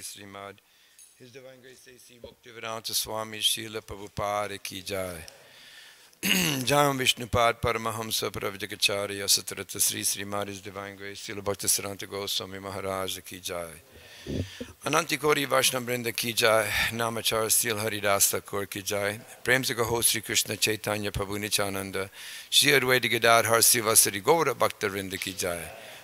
Srimad. His Divine Grace A.C. Bhaktivedanta Swami Srila Prabhupada ki jai. Jam Vishnupad Paramahamsa Pravjakacharya Satrata Sri Srimad His Divine Grace Srila Bhaktisaranta Goswami Maharaj ki jai. Ananti Kori Vaishnava Brinda ki jai. Namachar Stil Haridas Thakur ki jai. Prem se Gaho Sri Krishna Chaitanya Prabhu Nityananda Shri Advaita Gadadhar Srivasari Gaura Bhakta Vrinda ki jai.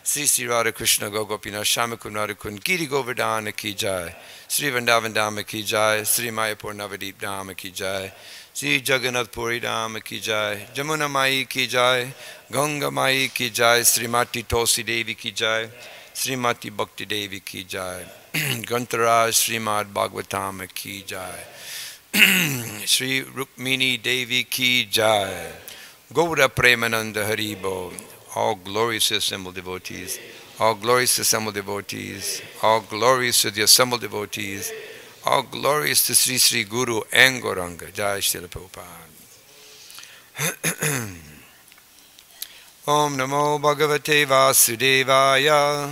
Sri Sri Radha Krishna Gopinath Shyamakund Kun Giri Govardhana ki jai. Sri Vrindavan Dhama ki jai. Sri Mayapur Navadip Dhama ki jai. Sri Jagannath Puri Dhama ki jai. Jamuna Mai ki jai. Ganga Mai ki jai. Srimati Tulsi Devi ki jai. Srimati Bhakti Devi ki jai. Grantaraj Srimad Bhagavatam ki jai. Sri Rukmini Devi ki jai. Gaura Premananda Haribo. All glories to assembled devotees. All glories to assembled devotees. All glories to the assembled devotees. All glories to Sri Sri Guru and Gauranga. Jai Srila Prabhupada. Om Namo Bhagavate Vasudevaya.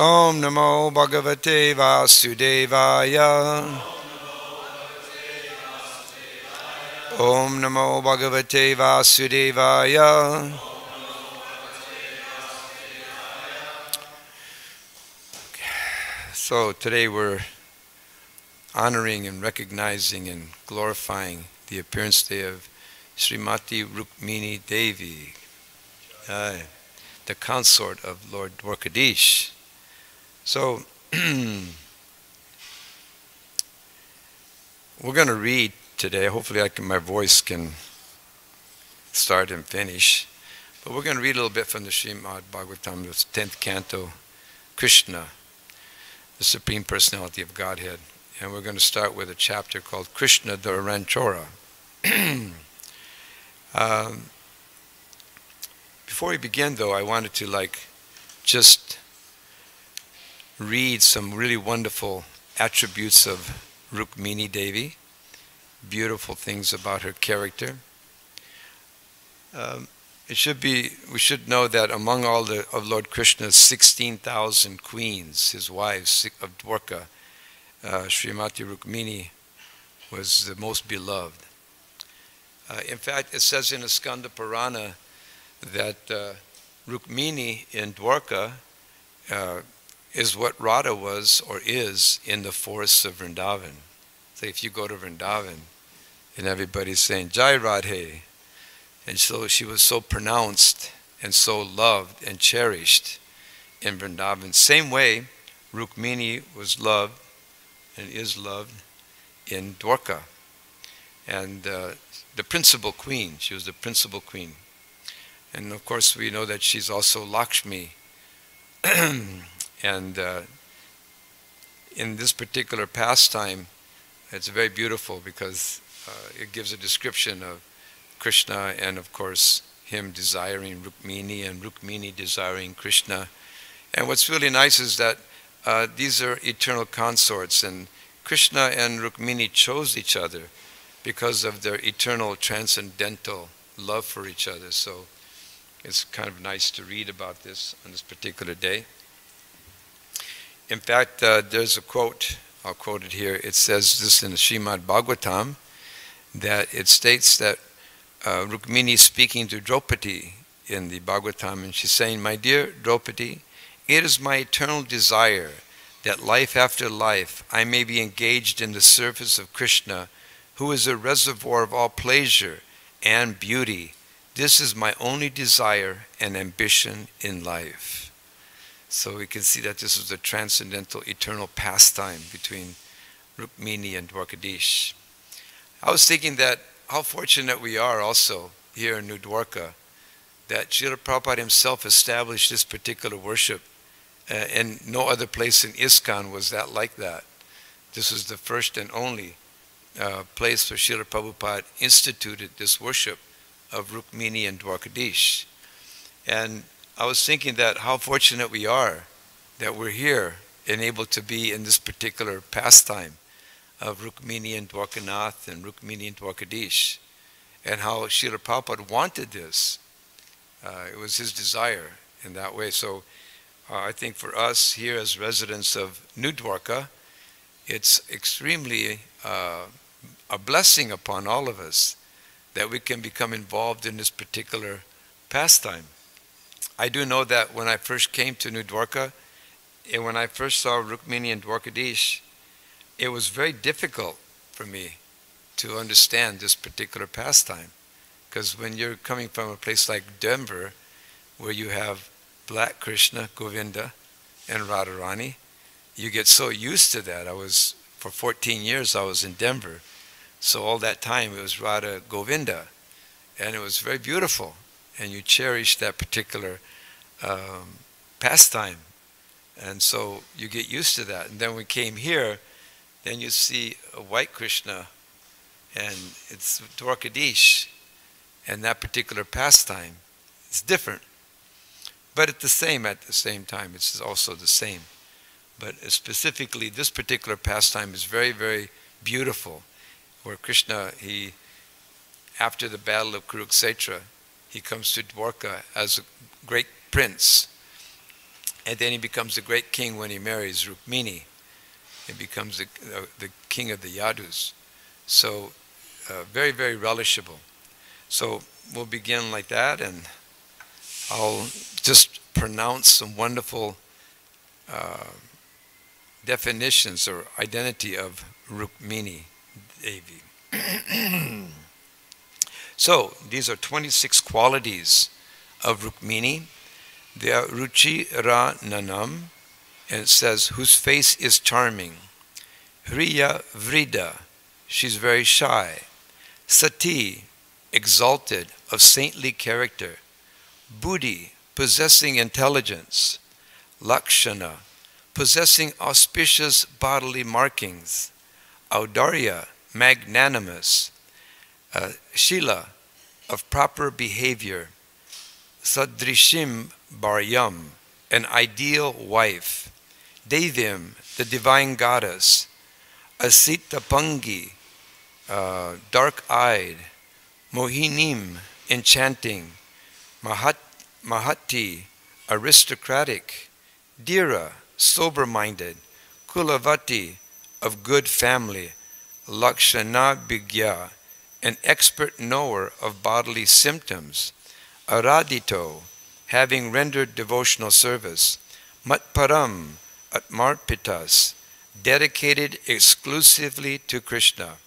Om Namo Bhagavate Vasudevaya. Om Namo Bhagavate Vasudevaya. So today we're honoring and recognizing and glorifying the appearance day of Srimati Rukmini Devi, the consort of Lord Dwarkadish. So we're going to read today. Hopefully my voice can start and finish. But we're going to read a little bit from the Srimad Bhagavatam, the 10th canto, Krishna, the Supreme Personality of Godhead. And we're going to start with a chapter called Krishna the Ranchora. Before we begin, though, I wanted to just read some really wonderful attributes of Rukmini Devi, beautiful things about her character. We should know that among all of Lord Krishna's 16,000 queens, his wives of Dwarka, Srimati Rukmini was the most beloved. In fact, it says in the Skanda Purana that Rukmini in Dwarka is what Radha was or is in the forests of Vrindavan. So if you go to Vrindavan and everybody's saying, Jai Radhe, and so she was so pronounced and so loved and cherished in Vrindavan. Same way, Rukmini was loved and is loved in Dwarka. And the principal queen, she was the principal queen. And of course we know that she's also Lakshmi. And in this particular pastime, it's very beautiful because it gives a description of Krishna and of course him desiring Rukmini and Rukmini desiring Krishna. And what's really nice is that these are eternal consorts, and Krishna and Rukmini chose each other because of their eternal transcendental love for each other. So it's kind of nice to read about this on this particular day. In fact, there's a quote, I'll quote it here. It says this in the Srimad Bhagavatam, that it states that Rukmini is speaking to Draupadi in the Bhagavatam, and she's saying, "My dear Draupadi, it is my eternal desire that life after life I may be engaged in the service of Krishna, who is a reservoir of all pleasure and beauty. This is my only desire and ambition in life." So we can see that this was a transcendental, eternal pastime between Rukmini and Dwarkadish. I was thinking that how fortunate we are also here in New Dwarka that Srila Prabhupada himself established this particular worship, and no other place in ISKCON was that like that. This was the first and only place where Srila Prabhupada instituted this worship of Rukmini and Dwarkadish. And I was thinking that how fortunate we are that we're here and able to be in this particular pastime of Rukmini and Dwarkanath and Rukmini and Dwarkadish, and how Srila Prabhupada wanted this. It was his desire in that way. So I think for us here as residents of New Dwarka, it's extremely a blessing upon all of us that we can become involved in this particular pastime. I do know that when I first came to New Dwarka, and when I first saw Rukmini and Dwarkadish, it was very difficult for me to understand this particular pastime. Because when you're coming from a place like Denver, where you have Black Krishna, Govinda, and Radharani, you get so used to that. For 14 years I was in Denver. So all that time it was Radha Govinda. And it was very beautiful. And you cherish that particular pastime. And so you get used to that. And then when we came here, then you see a white Krishna, and it's Dwarkadish, and that particular pastime. It's different. But it's the same at the same time. It's also the same. But specifically, this particular pastime is very, very beautiful, where Krishna, after the battle of Kurukshetra, he comes to Dwarka as a great prince. And then he becomes a great king when he marries Rukmini. He becomes the king of the Yadus. So, very, very relishable. So, we'll begin like that, and I'll just pronounce some wonderful definitions or identity of Rukmini Devi. So, these are 26 qualities of Rukmini. They are Ruchi Ra Nanam, and it says, whose face is charming. Hriya Vrida, she's very shy. Sati, exalted, of saintly character. Buddhi, possessing intelligence. Lakshana, possessing auspicious bodily markings. Audarya, magnanimous. Shila, of proper behavior. Sadrishim Baryam, an ideal wife. Devim, the divine goddess. Asita Pangi, dark-eyed. Mohinim, enchanting. Mahati, aristocratic. Dhira, sober-minded. Kulavati, of good family. Lakshana Bigya, an expert knower of bodily symptoms. Aradito, having rendered devotional service. Matparam, atmarpitas, dedicated exclusively to Krishna.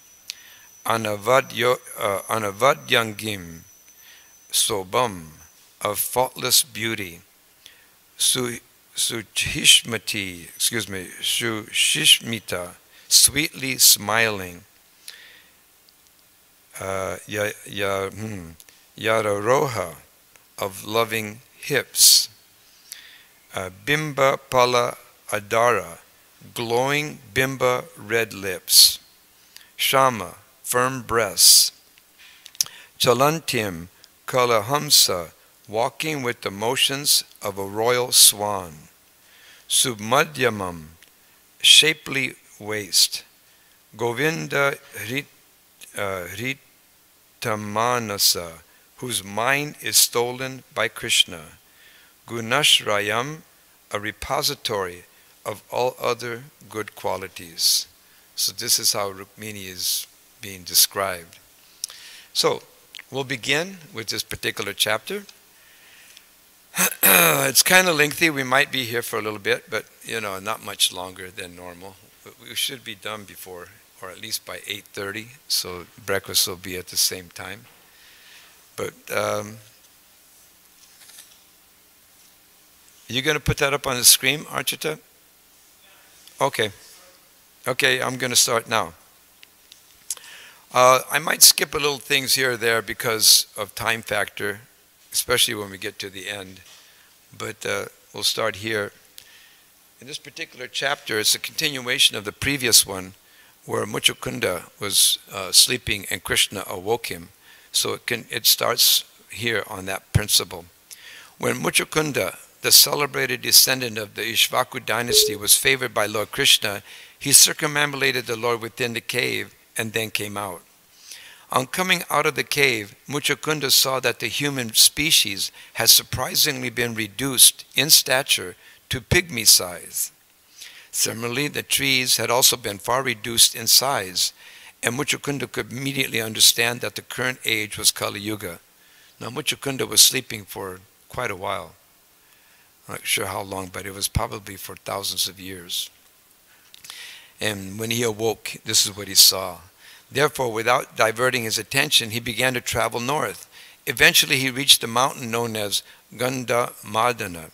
Anavadyangim, sobam, of faultless beauty. Sushishmita, sweetly smiling. Yararoha, of loving hips. Bimba Pala Adara, glowing bimba red lips. Shama, firm breasts. Chalantim Kalahamsa, walking with the motions of a royal swan. Submadhyamam, shapely waist. Govinda Ritamanasa, whose mind is stolen by Krishna. Gunashrayam, a repository of all other good qualities. So this is how Rukmini is being described. So we'll begin with this particular chapter. It's kind of lengthy. We might be here for a little bit, but not much longer than normal. But we should be done before, or at least by 8:30, so breakfast will be at the same time. But you're going to put that up on the screen, Archita? Okay. Okay, I'm going to start now. I might skip a little things here or there because of time factor, especially when we get to the end. But we'll start here. In this particular chapter, it's a continuation of the previous one, where Muchukunda was sleeping and Krishna awoke him. So it starts here on that principle. When Muchukunda, the celebrated descendant of the Ishvaku dynasty, was favored by Lord Krishna, he circumambulated the Lord within the cave and then came out. On coming out of the cave, Muchukunda saw that the human species has surprisingly been reduced in stature to pygmy size. Similarly, the trees had also been far reduced in size, and Muchukunda could immediately understand that the current age was Kali Yuga. Now, Muchukunda was sleeping for quite a while. I'm not sure how long, but it was probably for thousands of years. And when he awoke, this is what he saw. Therefore, without diverting his attention, he began to travel north. Eventually, he reached a mountain known as Gandhamadana,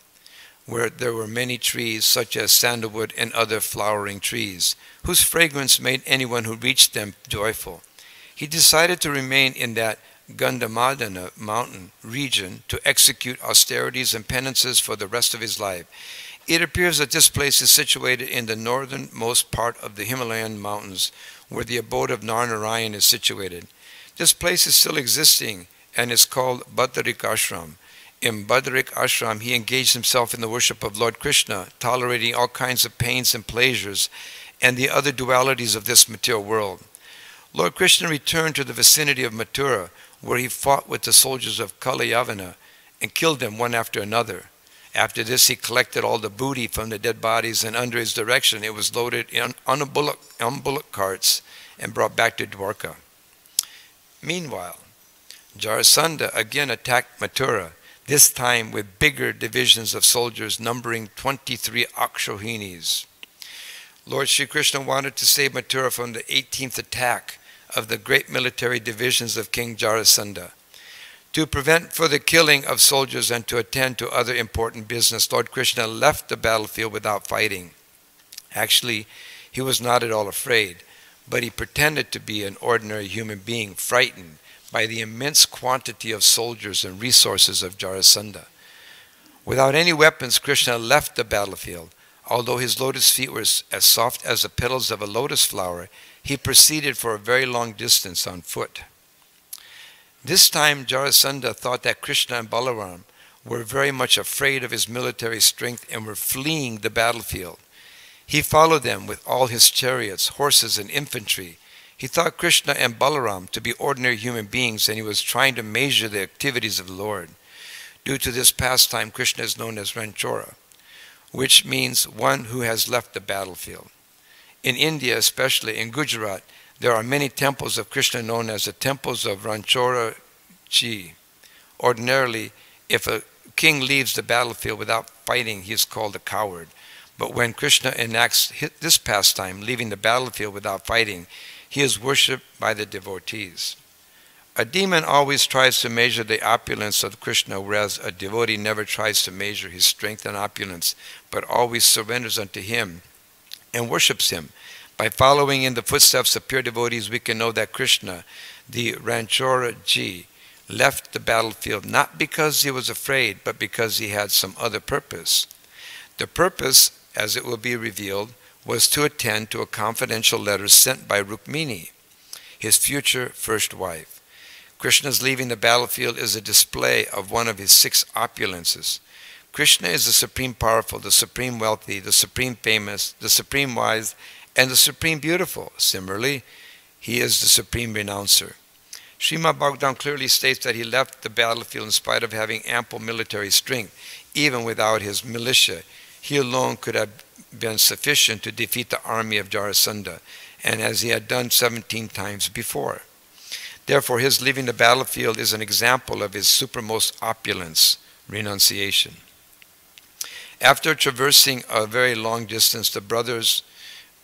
where there were many trees such as sandalwood and other flowering trees, whose fragrance made anyone who reached them joyful. He decided to remain in that Gandhamadana mountain region to execute austerities and penances for the rest of his life. It appears that this place is situated in the northernmost part of the Himalayan mountains, where the abode of Narnarayan is situated. This place is still existing and is called Badarik Ashram. In Badarik Ashram, he engaged himself in the worship of Lord Krishna, tolerating all kinds of pains and pleasures and the other dualities of this material world. Lord Krishna returned to the vicinity of Mathura, where he fought with the soldiers of Kalayavana and killed them one after another. After this, he collected all the booty from the dead bodies, and under his direction it was loaded on bullock carts and brought back to Dwarka. Meanwhile, Jarasandha again attacked Mathura, this time with bigger divisions of soldiers numbering 23 Akshohinis. Lord Sri Krishna wanted to save Mathura from the 18th attack of the great military divisions of King Jarasandha. To prevent further killing of soldiers and to attend to other important business, Lord Krishna left the battlefield without fighting. Actually, he was not at all afraid, but he pretended to be an ordinary human being, frightened by the immense quantity of soldiers and resources of Jarasandha. Without any weapons, Krishna left the battlefield. Although his lotus feet were as soft as the petals of a lotus flower, he proceeded for a very long distance on foot. This time, Jarasandha thought that Krishna and Balaram were very much afraid of his military strength and were fleeing the battlefield. He followed them with all his chariots, horses, and infantry. He thought Krishna and Balaram to be ordinary human beings, and he was trying to measure the activities of the Lord. Due to this pastime, Krishna is known as Ranchora, which means one who has left the battlefield. In India, especially in Gujarat, there are many temples of Krishna known as the temples of Ranchora Chi. Ordinarily, if a king leaves the battlefield without fighting, he is called a coward. But when Krishna enacts this pastime, leaving the battlefield without fighting, he is worshipped by the devotees. A demon always tries to measure the opulence of Krishna, whereas a devotee never tries to measure his strength and opulence, but always surrenders unto him and worships him. By following in the footsteps of pure devotees, we can know that Krishna, the Ranchora Ji, left the battlefield not because he was afraid, but because he had some other purpose. The purpose, as it will be revealed, was to attend to a confidential letter sent by Rukmini, his future first wife. Krishna's leaving the battlefield is a display of one of his 6 opulences. Krishna is the supreme powerful, the supreme wealthy, the supreme famous, the supreme wise, and the supreme beautiful. Similarly, he is the supreme renouncer. Srimad Bhagavatam clearly states that he left the battlefield in spite of having ample military strength. Even without his militia, he alone could have been sufficient to defeat the army of Jarasandha, and as he had done 17 times before. Therefore, his leaving the battlefield is an example of his supermost opulence, renunciation. After traversing a very long distance, the brothers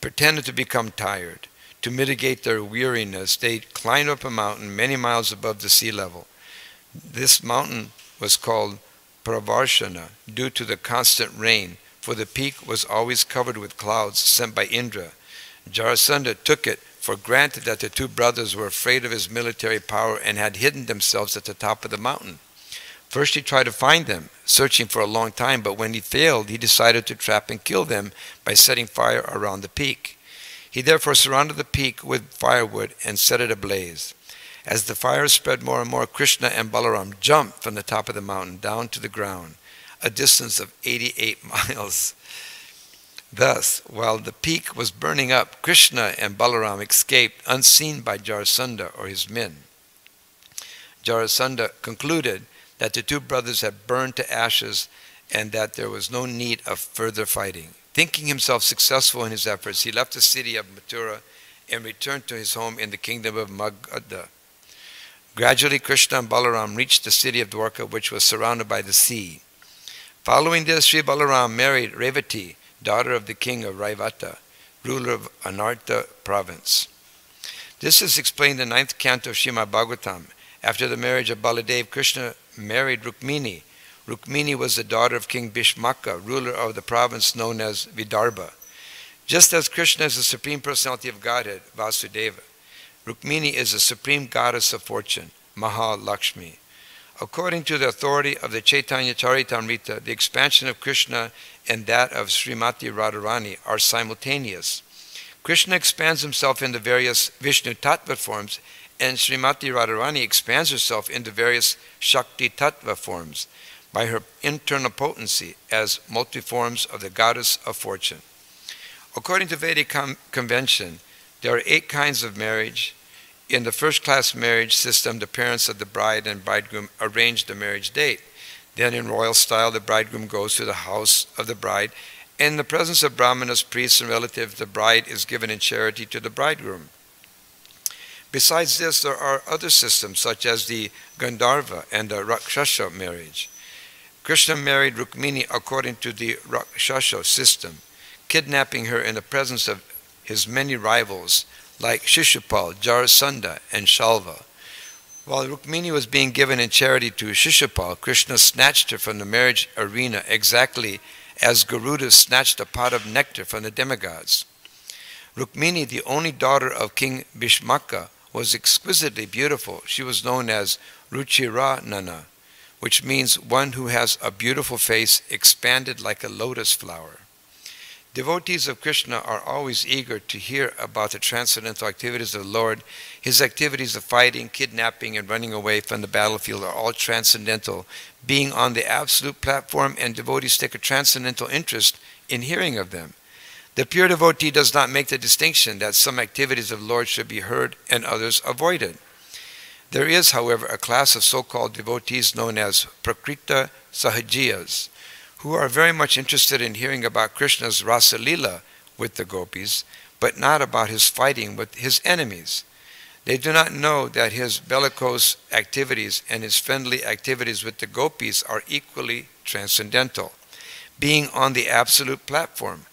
pretended to become tired. To mitigate their weariness, they climbed up a mountain many miles above the sea level. This mountain was called Pravarshana due to the constant rain, for the peak was always covered with clouds sent by Indra. Jarasandha took it for granted that the 2 brothers were afraid of his military power and had hidden themselves at the top of the mountain. First he tried to find them, searching for a long time, but when he failed, he decided to trap and kill them by setting fire around the peak. He therefore surrounded the peak with firewood and set it ablaze. As the fire spread more and more, Krishna and Balaram jumped from the top of the mountain down to the ground, a distance of 88 miles. Thus, while the peak was burning up, Krishna and Balaram escaped unseen by Jarasandha or his men. Jarasandha concluded that the 2 brothers had burned to ashes and that there was no need of further fighting. Thinking himself successful in his efforts, he left the city of Mathura and returned to his home in the kingdom of Magadha. Gradually, Krishna and Balaram reached the city of Dwarka, which was surrounded by the sea. Following this, Sri Balaram married Revati, daughter of the king of Raivata, ruler of Anartha province. This is explained in the 9th canto of Srimad Bhagavatam. After the marriage of Baladev, Krishna married Rukmini. Rukmini was the daughter of King Bhishmaka, ruler of the province known as Vidarbha. Just as Krishna is the Supreme Personality of Godhead, Vasudeva, Rukmini is the Supreme Goddess of Fortune, Mahalakshmi. According to the authority of the Chaitanya Charitamrita, the expansion of Krishna and that of Srimati Radharani are simultaneous. Krishna expands himself into various Vishnu Tattva forms, and Srimati Radharani expands herself into various Shakti Tattva forms by her internal potency as multi-forms of the goddess of fortune. According to Vedic convention, there are 8 kinds of marriage. In the first-class marriage system, the parents of the bride and bridegroom arrange the marriage date. Then in royal style, the bridegroom goes to the house of the bride, and in the presence of brahmanas, priests, and relatives, the bride is given in charity to the bridegroom. Besides this, there are other systems, such as the Gandharva and the Rakshasa marriage. Krishna married Rukmini according to the Rakshasa system, kidnapping her in the presence of his many rivals, like Shishupal, Jarasandha, and Shalva. While Rukmini was being given in charity to Shishupal, Krishna snatched her from the marriage arena exactly as Garuda snatched a pot of nectar from the demigods. Rukmini, the only daughter of King Bhishmaka, was exquisitely beautiful. She was known as Ruchiranana, which means one who has a beautiful face expanded like a lotus flower. Devotees of Krishna are always eager to hear about the transcendental activities of the Lord. His activities of fighting, kidnapping, and running away from the battlefield are all transcendental, being on the absolute platform, and devotees take a transcendental interest in hearing of them. The pure devotee does not make the distinction that some activities of the Lord should be heard and others avoided. There is, however, a class of so-called devotees known as Prakrita Sahajiyas, who are very much interested in hearing about Krishna's Rasa Lila with the gopis, but not about his fighting with his enemies. They do not know that his bellicose activities and his friendly activities with the gopis are equally transcendental, being on the absolute platform.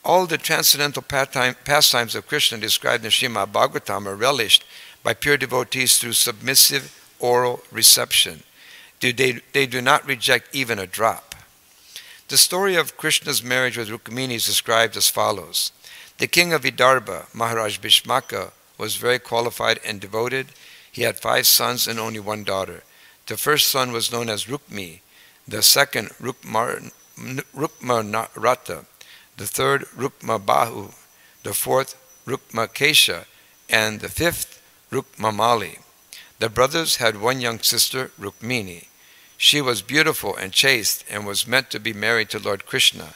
All the transcendental pastimes of Krishna described in Srimad Bhagavatam are relished by pure devotees through submissive oral reception. They do not reject even a drop. The story of Krishna's marriage with Rukmini is described as follows. The king of Vidarbha, Maharaj Bhishmaka, was very qualified and devoted. He had 5 sons and only 1 daughter. The first son was known as Rukmi, the second Rukmarata, the third Rukmabahu, the fourth Rukmakesha, and the fifth Rukmamali. The brothers had 1 young sister, Rukmini. She was beautiful and chaste and was meant to be married to Lord Krishna.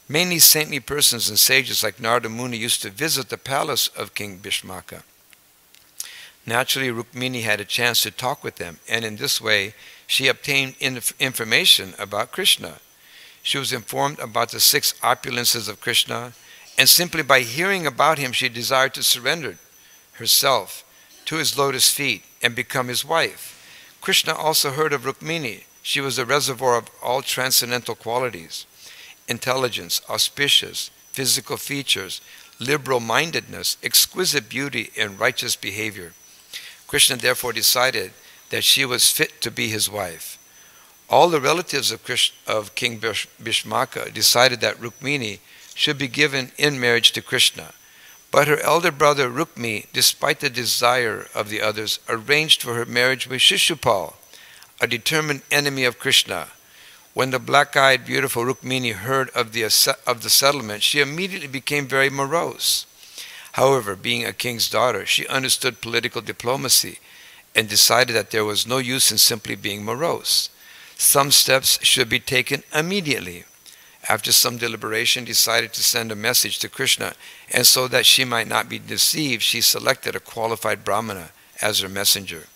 Many saintly persons and sages like Narada Muni used to visit the palace of King Bhishmaka. Naturally, Rukmini had a chance to talk with them, and in this way she obtained information about Krishna. She was informed about the 6 opulences of Krishna, and simply by hearing about him she desired to surrender herself to his lotus feet and become his wife. Krishna also heard of Rukmini. She was a reservoir of all transcendental qualities: intelligence, auspicious, physical features, liberal-mindedness, exquisite beauty, and righteous behavior. Krishna therefore decided that she was fit to be his wife. All the relatives of King Bhishmaka decided that Rukmini should be given in marriage to Krishna. But her elder brother Rukmi, despite the desire of the others, arranged for her marriage with Shishupal, a determined enemy of Krishna. When the black-eyed, beautiful Rukmini heard of the settlement, she immediately became very morose. However, being a king's daughter, she understood political diplomacy and decided that there was no use in simply being morose. Some steps should be taken immediately. After some deliberation, decided to send a message to Krishna, and so that she might not be deceived, she selected a qualified brahmana as her messenger.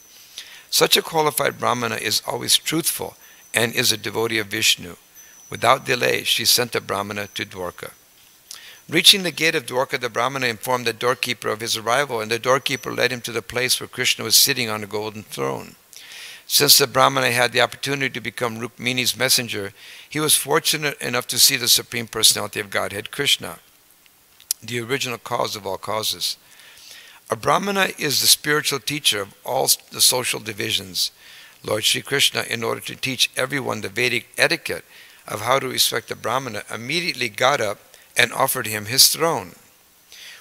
Such a qualified brahmana is always truthful and is a devotee of Vishnu. Without delay, she sent the Brahmana to Dwarka. Reaching the gate of Dwarka, the Brahmana informed the doorkeeper of his arrival, and the doorkeeper led him to the place where Krishna was sitting on a golden throne. Since the Brahmana had the opportunity to become Rukmini's messenger, he was fortunate enough to see the Supreme Personality of Godhead, Krishna, the original cause of all causes. A Brahmana is the spiritual teacher of all the social divisions. Lord Sri Krishna, in order to teach everyone the Vedic etiquette of how to respect the Brahmana, immediately got up and offered him his throne.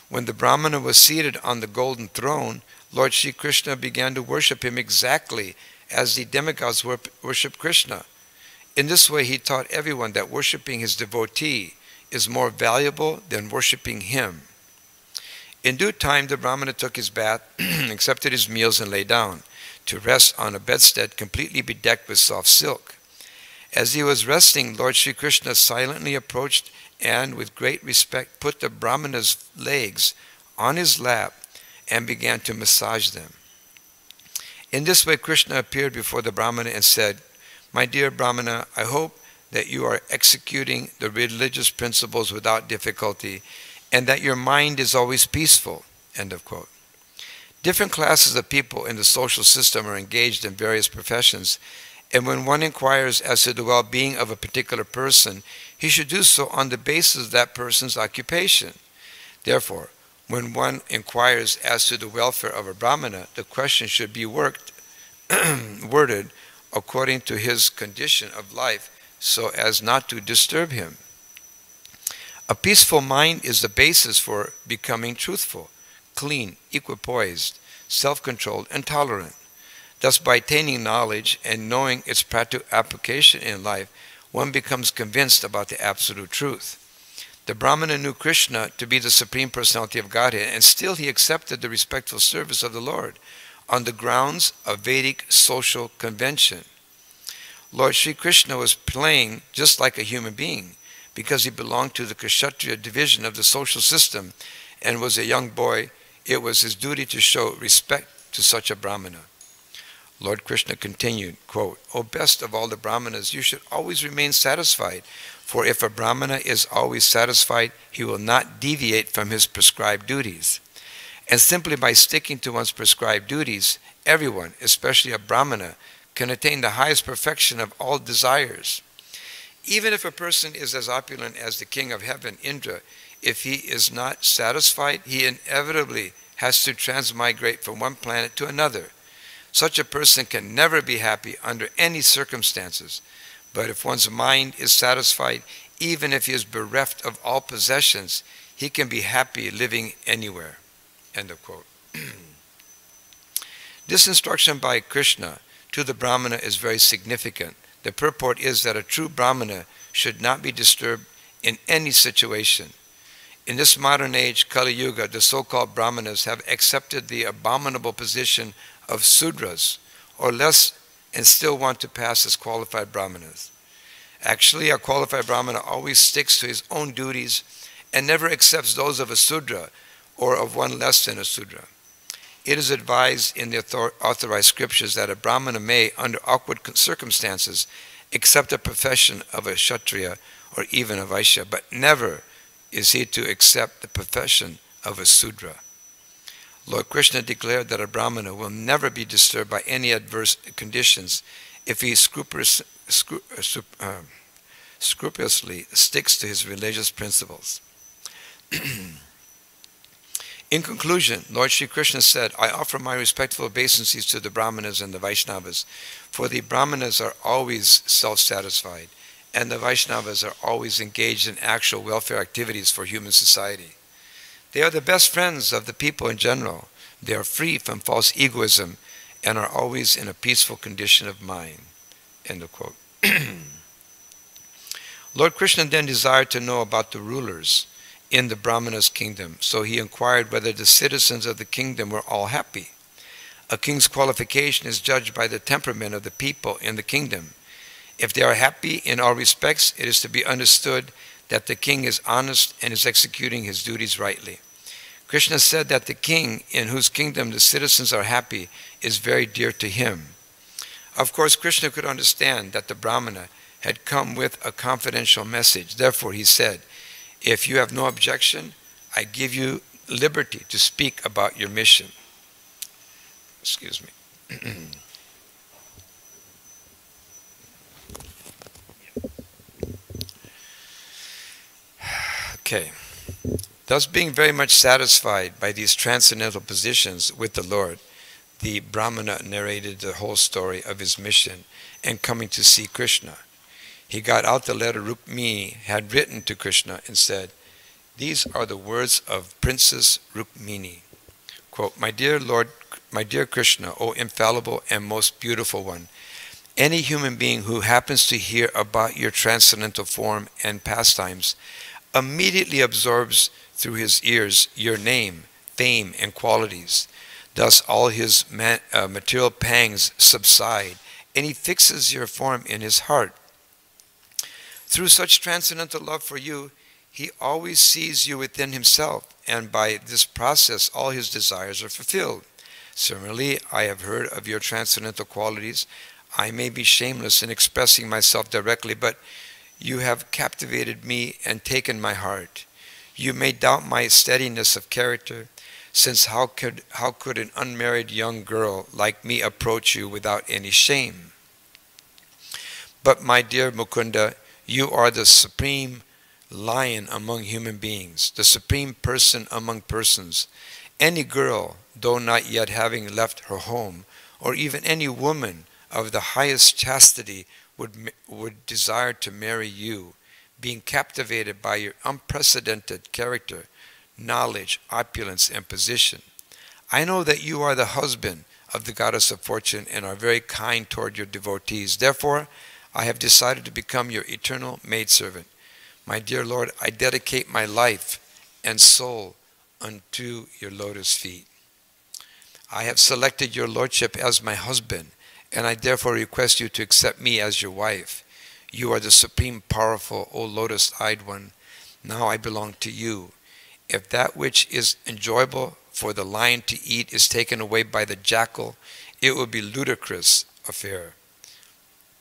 When the Brahmana was seated on the golden throne, Lord Sri Krishna began to worship him exactly as the demigods worship Krishna. In this way, he taught everyone that worshipping his devotee is more valuable than worshipping him. In due time, the Brahmana took his bath, accepted his meals, and lay down to rest on a bedstead completely bedecked with soft silk. As he was resting, Lord Sri Krishna silently approached and, with great respect, put the Brahmana's legs on his lap and began to massage them. In this way, Krishna appeared before the Brahmana and said, "My dear Brahmana, I hope that you are executing the religious principles without difficulty and that your mind is always peaceful." End of quote. Different classes of people in the social system are engaged in various professions, and when one inquires as to the well-being of a particular person, he should do so on the basis of that person's occupation. Therefore, when one inquires as to the welfare of a Brahmana, the question should be worded according to his condition of life so as not to disturb him. A peaceful mind is the basis for becoming truthful, clean, equipoised, self-controlled, and tolerant. Thus, by attaining knowledge and knowing its practical application in life, one becomes convinced about the absolute truth. The Brahmana knew Krishna to be the Supreme Personality of Godhead, and still he accepted the respectful service of the Lord on the grounds of Vedic social convention. Lord Sri Krishna was playing just like a human being because he belonged to the Kshatriya division of the social system and was a young boy. It was his duty to show respect to such a Brahmana. Lord Krishna continued, quote, "O best of all the Brahmanas, you should always remain satisfied, for if a Brahmana is always satisfied, he will not deviate from his prescribed duties. And simply by sticking to one's prescribed duties, everyone, especially a Brahmana, can attain the highest perfection of all desires. Even if a person is as opulent as the king of heaven, Indra, if he is not satisfied, he inevitably has to transmigrate from one planet to another. Such a person can never be happy under any circumstances. But if one's mind is satisfied, even if he is bereft of all possessions, he can be happy living anywhere." End of quote. This instruction by Krishna to the Brahmana is very significant. The purport is that a true Brahmana should not be disturbed in any situation. In this modern age, Kali Yuga, the so-called Brahmanas have accepted the abominable position of Sudras, or less, and still want to pass as qualified Brahmanas. Actually, a qualified Brahmana always sticks to his own duties and never accepts those of a Sudra or of one less than a Sudra. It is advised in the authorized scriptures that a Brahmana may, under awkward circumstances, accept the profession of a Kshatriya or even a Vaishya, but never is he to accept the profession of a Sudra. Lord Krishna declared that a Brahmana will never be disturbed by any adverse conditions if he scrupulously sticks to his religious principles. In conclusion, Lord Sri Krishna said, "I offer my respectful obeisances to the Brahmanas and the Vaishnavas, for the Brahmanas are always self-satisfied, and the Vaishnavas are always engaged in actual welfare activities for human society. They are the best friends of the people in general. They are free from false egoism and are always in a peaceful condition of mind." End of quote. Lord Krishna then desired to know about the rulers in the Brahmana's kingdom, so he inquired whether the citizens of the kingdom were all happy. A king's qualification is judged by the temperament of the people in the kingdom. If they are happy in all respects, it is to be understood that the king is honest and is executing his duties rightly. Krishna said that the king, in whose kingdom the citizens are happy, is very dear to him. Of course, Krishna could understand that the Brahmana, had come with a confidential message. Therefore, he said, "If you have no objection, I give you liberty to speak about your mission." Excuse me. Okay. Thus, being very much satisfied by these transcendental positions with the Lord, the Brahmana narrated the whole story of his mission and coming to see Krishna. He got out the letter Rukmini had written to Krishna and said, "These are the words of Princess Rukmini. Quote, my dear Lord, my dear Krishna, O infallible and most beautiful one, any human being who happens to hear about your transcendental form and pastimes immediately absorbs through his ears your name, fame, and qualities. Thus all his material pangs subside, and he fixes your form in his heart. Through such transcendental love for you, he always sees you within himself, and by this process all his desires are fulfilled. Similarly, I have heard of your transcendental qualities. I may be shameless in expressing myself directly, but you have captivated me and taken my heart. You may doubt my steadiness of character, since how could an unmarried young girl like me approach you without any shame? But my dear Mukunda, you are the supreme lion among human beings, the supreme person among persons. Any girl, though not yet having left her home, or even any woman of the highest chastity would desire to marry you, being captivated by your unprecedented character, knowledge, opulence, and position. I know that you are the husband of the goddess of fortune and are very kind toward your devotees. Therefore, I have decided to become your eternal maidservant. My dear Lord, I dedicate my life and soul unto your lotus feet. I have selected your lordship as my husband, and I therefore request you to accept me as your wife. You are the supreme powerful, O lotus-eyed one. Now I belong to you. If that which is enjoyable for the lion to eat is taken away by the jackal, it will be a ludicrous affair.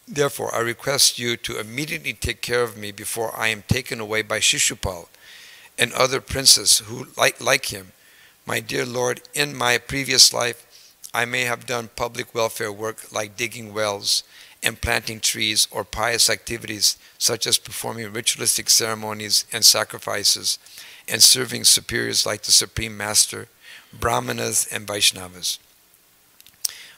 Therefore, I request you to immediately take care of me before I am taken away by Shishupal and other princes who like him. My dear Lord, in my previous life, I may have done public welfare work like digging wells and planting trees, or pious activities such as performing ritualistic ceremonies and sacrifices and serving superiors like the Supreme Master, Brahmanas, and Vaishnavas.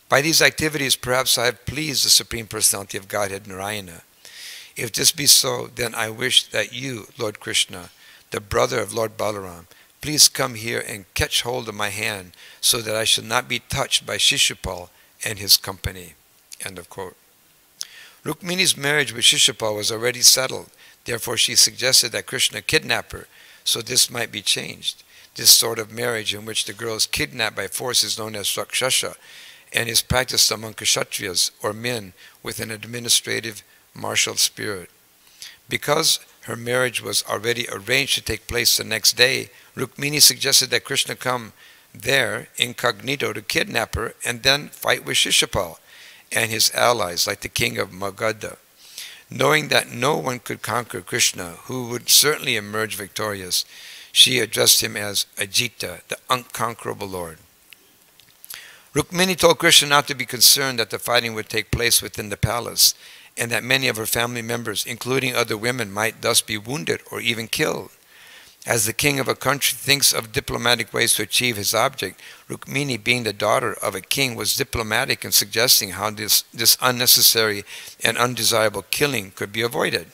By these activities, perhaps I have pleased the Supreme Personality of Godhead, Narayana. If this be so, then I wish that you, Lord Krishna, the brother of Lord Balaram, please come here and catch hold of my hand so that I shall not be touched by Shishupal and his company. End of quote. Rukmini's marriage with Shishupal was already settled. Therefore, she suggested that Krishna kidnap her, so this might be changed. This sort of marriage in which the girl is kidnapped by force is known as Rakshasa and is practiced among Kshatriyas, or men with an administrative martial spirit. Because her marriage was already arranged to take place the next day, Rukmini suggested that Krishna come there incognito to kidnap her and then fight with Shishupal and his allies like the king of Magadha. Knowing that no one could conquer Krishna, who would certainly emerge victorious, she addressed him as Ajita, the unconquerable Lord. Rukmini told Krishna not to be concerned that the fighting would take place within the palace, and that many of her family members, including other women, might thus be wounded or even killed. As the king of a country thinks of diplomatic ways to achieve his object, Rukmini, being the daughter of a king, was diplomatic in suggesting how this unnecessary and undesirable killing could be avoided.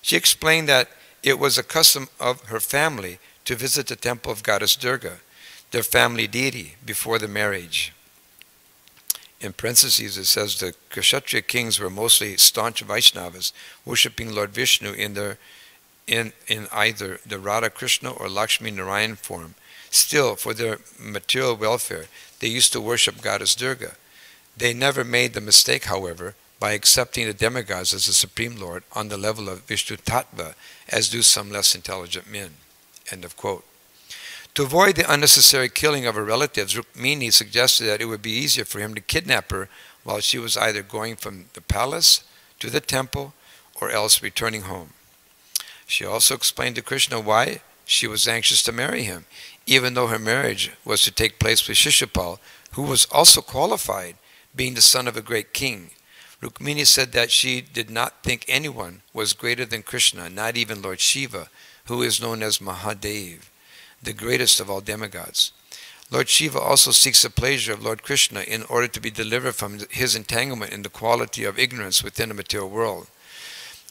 She explained that it was a custom of her family to visit the temple of goddess Durga, their family deity, before the marriage. In parentheses, it says the Kshatriya kings were mostly staunch Vaishnavas, worshipping Lord Vishnu in either the Radha Krishna or Lakshmi Narayan form. Still, for their material welfare, they used to worship goddess Durga. They never made the mistake, however, by accepting the demigods as the Supreme Lord on the level of Vishnu Tattva, as do some less intelligent men. End of quote. To avoid the unnecessary killing of her relatives, Rukmini suggested that it would be easier for him to kidnap her while she was either going from the palace to the temple or else returning home. She also explained to Krishna why she was anxious to marry him, even though her marriage was to take place with Shishupal, who was also qualified, being the son of a great king. Rukmini said that she did not think anyone was greater than Krishna, not even Lord Shiva, who is known as Mahadev, the greatest of all demigods. Lord Shiva also seeks the pleasure of Lord Krishna in order to be delivered from his entanglement in the quality of ignorance within the material world.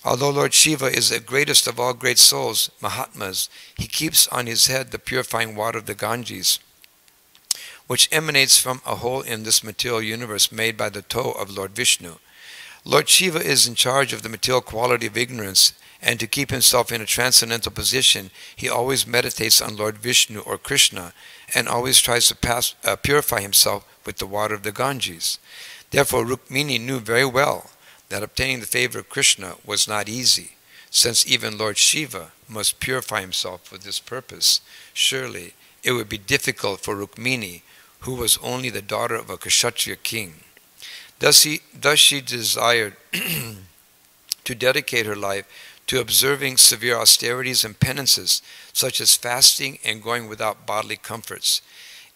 Although Lord Shiva is the greatest of all great souls, Mahatmas, he keeps on his head the purifying water of the Ganges, which emanates from a hole in this material universe made by the toe of Lord Vishnu. Lord Shiva is in charge of the material quality of ignorance, and to keep himself in a transcendental position, he always meditates on Lord Vishnu or Krishna, and always tries to purify himself with the water of the Ganges. Therefore, Rukmini knew very well that obtaining the favor of Krishna was not easy, since even Lord Shiva must purify himself for this purpose. Surely it would be difficult for Rukmini, who was only the daughter of a Kshatriya king. Thus she desired to dedicate her life to observing severe austerities and penances, such as fasting and going without bodily comforts.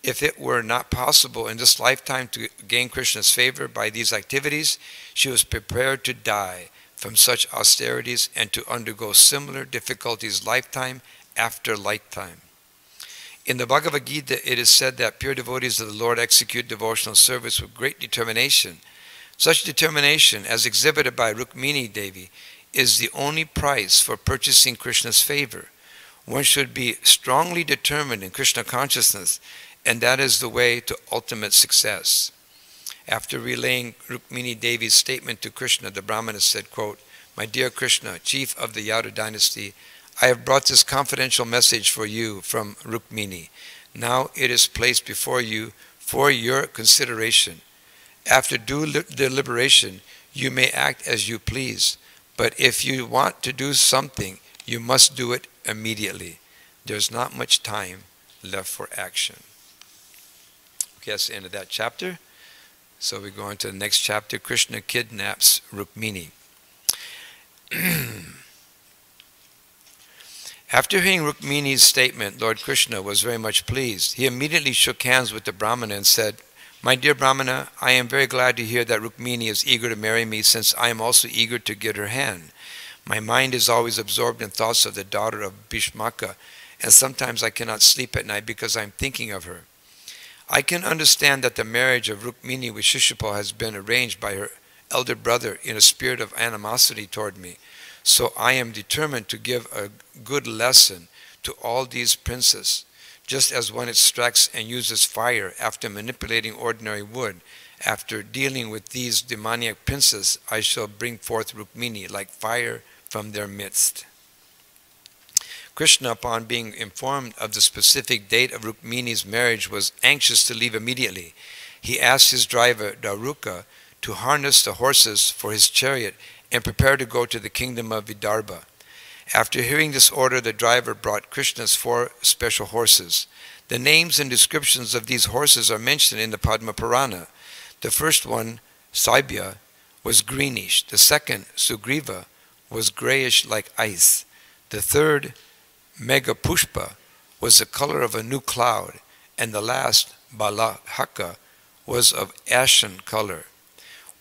If it were not possible in this lifetime to gain Krishna's favor by these activities, she was prepared to die from such austerities and to undergo similar difficulties lifetime after lifetime. In the Bhagavad Gita, it is said that pure devotees of the Lord execute devotional service with great determination. Such determination, as exhibited by Rukmini Devi, is the only price for purchasing Krishna's favor. One should be strongly determined in Krishna consciousness, and that is the way to ultimate success. After relaying Rukmini Devi's statement to Krishna, the Brahmana said, quote, "My dear Krishna, chief of the Yadu dynasty, I have brought this confidential message for you from Rukmini. Now it is placed before you for your consideration. After due deliberation, you may act as you please, but if you want to do something, you must do it immediately. There's not much time left for action." Okay, that's the end of that chapter. So we go on to the next chapter. Krishna kidnaps Rukmini. After hearing Rukmini's statement, Lord Krishna was very much pleased. He immediately shook hands with the Brahmana and said, "My dear Brahmana, I am very glad to hear that Rukmini is eager to marry me, since I am also eager to get her hand. My mind is always absorbed in thoughts of the daughter of Bhishmaka, and sometimes I cannot sleep at night because I am thinking of her. I can understand that the marriage of Rukmini with Shishupal has been arranged by her elder brother in a spirit of animosity toward me. So I am determined to give a good lesson to all these princes. Just as one extracts and uses fire after manipulating ordinary wood, after dealing with these demoniac princes, I shall bring forth Rukmini like fire from their midst." Krishna, upon being informed of the specific date of Rukmini's marriage, was anxious to leave immediately. He asked his driver, Daruka, to harness the horses for his chariot and prepare to go to the kingdom of Vidarbha. After hearing this order, the driver brought Krishna's 4 special horses. The names and descriptions of these horses are mentioned in the Padma Purana. The first one, Saibhya, was greenish. The second, Sugriva, was grayish like ice. The third, Meghapushpa, was the color of a new cloud. And the last, Balahaka, was of ashen color.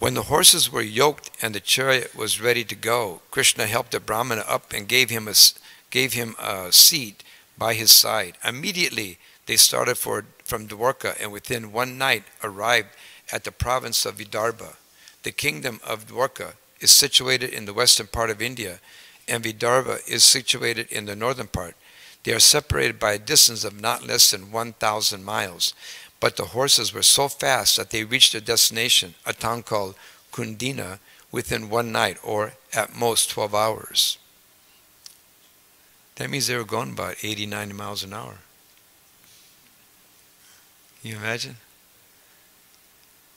When the horses were yoked and the chariot was ready to go, Krishna helped the Brahmana up and gave him a seat by his side. Immediately they started from Dwarka, and within one night arrived at the province of Vidarbha. The kingdom of Dwarka is situated in the western part of India, and Vidarbha is situated in the northern part. They are separated by a distance of not less than 1,000 miles. But the horses were so fast that they reached their destination, a town called Kundina, within one night, or at most 12 hours. That means they were going about 80, 90 miles an hour. Can you imagine?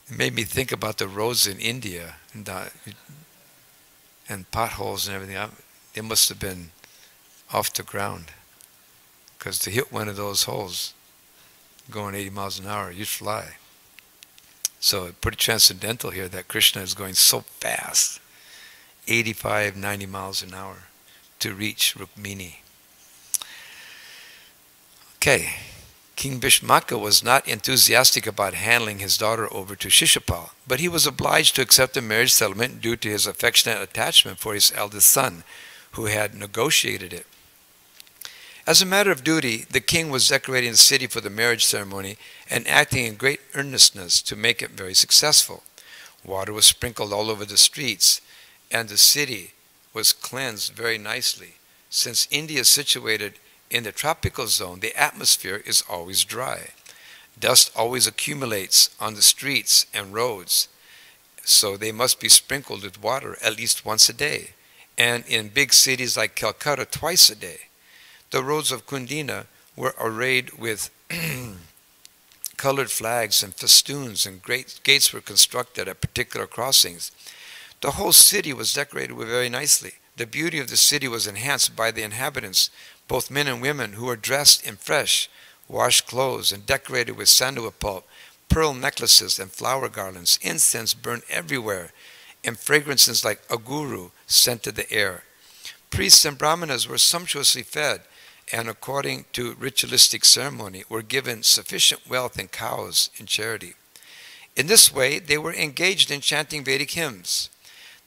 It made me think about the roads in India and potholes and everything. They must have been off the ground, because to hit one of those holes going 80 miles an hour, you'd fly. So pretty transcendental here that Krishna is going so fast. 85, 90 miles an hour to reach Rukmini. Okay. King Bhishmaka was not enthusiastic about handing his daughter over to Shishupal, but he was obliged to accept the marriage settlement due to his affectionate attachment for his eldest son, who had negotiated it. As a matter of duty, the king was decorating the city for the marriage ceremony and acting in great earnestness to make it very successful. Water was sprinkled all over the streets, and the city was cleansed very nicely. Since India is situated in the tropical zone, the atmosphere is always dry. Dust always accumulates on the streets and roads, so they must be sprinkled with water at least once a day, and in big cities like Calcutta, twice a day. The roads of Kundina were arrayed with colored flags and festoons, and great gates were constructed at particular crossings. The whole city was decorated very nicely. The beauty of the city was enhanced by the inhabitants, both men and women, who were dressed in fresh, washed clothes and decorated with sandalwood pulp, pearl necklaces and flower garlands. Incense burned everywhere, and fragrances like aguru scented the air. Priests and brahmanas were sumptuously fed, and according to ritualistic ceremony, were given sufficient wealth and cows in charity. In this way, they were engaged in chanting Vedic hymns.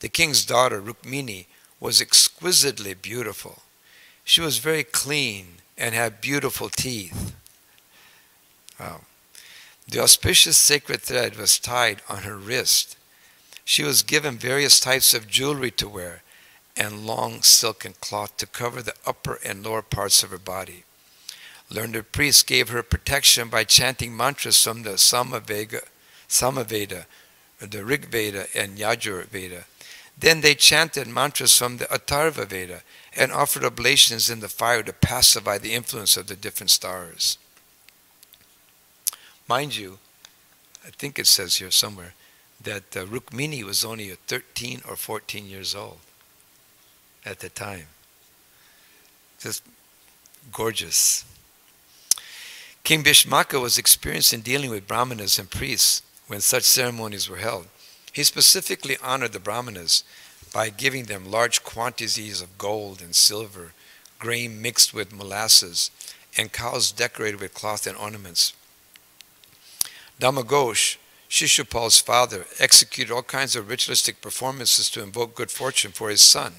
The king's daughter, Rukmini, was exquisitely beautiful. She was very clean and had beautiful teeth. Wow. The auspicious sacred thread was tied on her wrist. She was given various types of jewelry to wear and long silken cloth to cover the upper and lower parts of her body. Learned priests gave her protection by chanting mantras from the Samaveda, the Rig Veda, and Yajur Veda. Then they chanted mantras from the Atharva Veda and offered oblations in the fire to pacify the influence of the different stars. Mind you, I think it says here somewhere, that Rukmini was only 13 or 14 years old at the time. Just gorgeous. King Bhishmaka was experienced in dealing with brahmanas and priests when such ceremonies were held. He specifically honored the brahmanas by giving them large quantities of gold and silver, grain mixed with molasses, and cows decorated with cloth and ornaments. Dhamaghosh, Shishupal's father, executed all kinds of ritualistic performances to invoke good fortune for his son.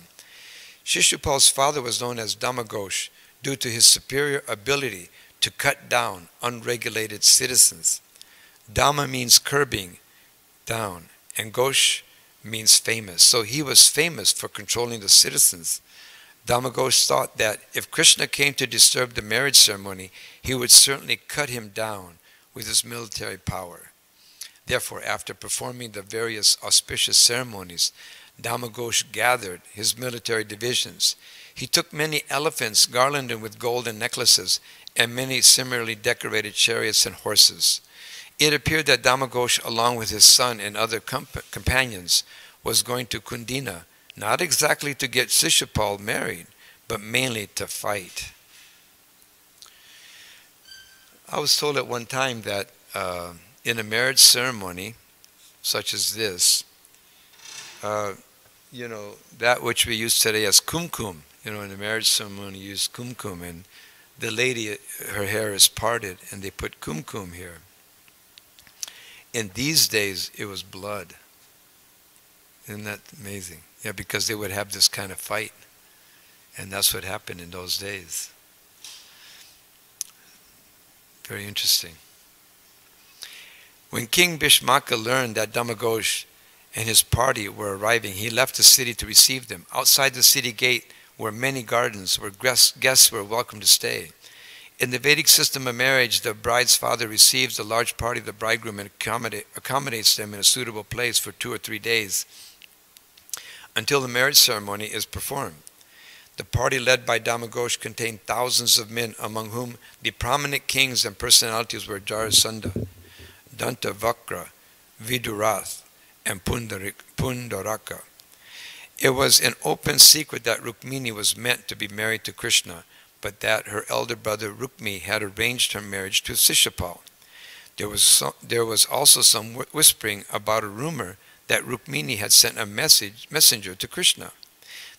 Shishupal's father was known as Dhamaghosh due to his superior ability to cut down unregulated citizens. Dhamma means curbing down, and Ghosh means famous. So he was famous for controlling the citizens. Dhamaghosh thought that if Krishna came to disturb the marriage ceremony, he would certainly cut him down with his military power. Therefore, after performing the various auspicious ceremonies, Dhamaghosh gathered his military divisions. He took many elephants garlanded with golden necklaces and many similarly decorated chariots and horses. It appeared that Dhamaghosh, along with his son and other companions, was going to Kundina, not exactly to get Shishupal married, but mainly to fight. I was told at one time that in a marriage ceremony such as this, that which we use today as kumkum, in a marriage ceremony you use kumkum, and the lady, her hair is parted and they put kumkum here. In these days, it was blood. Isn't that amazing? Yeah, because they would have this kind of fight. And that's what happened in those days. Very interesting. When King Bhishmaka learned that Dhamaghosh and his party were arriving, he left the city to receive them. Outside the city gate were many gardens where guests were welcome to stay. In the Vedic system of marriage, the bride's father receives a large party of the bridegroom and accommodates them in a suitable place for 2 or 3 days until the marriage ceremony is performed. The party led by Dhamaghosh contained thousands of men, among whom the prominent kings and personalities were Jarasandha, Dantavakra, Vidurath, and Pundaraka. It was an open secret that Rukmini was meant to be married to Krishna, but that her elder brother Rukmi had arranged her marriage to Shishupal. There was also some whispering about a rumor that Rukmini had sent a messenger to Krishna.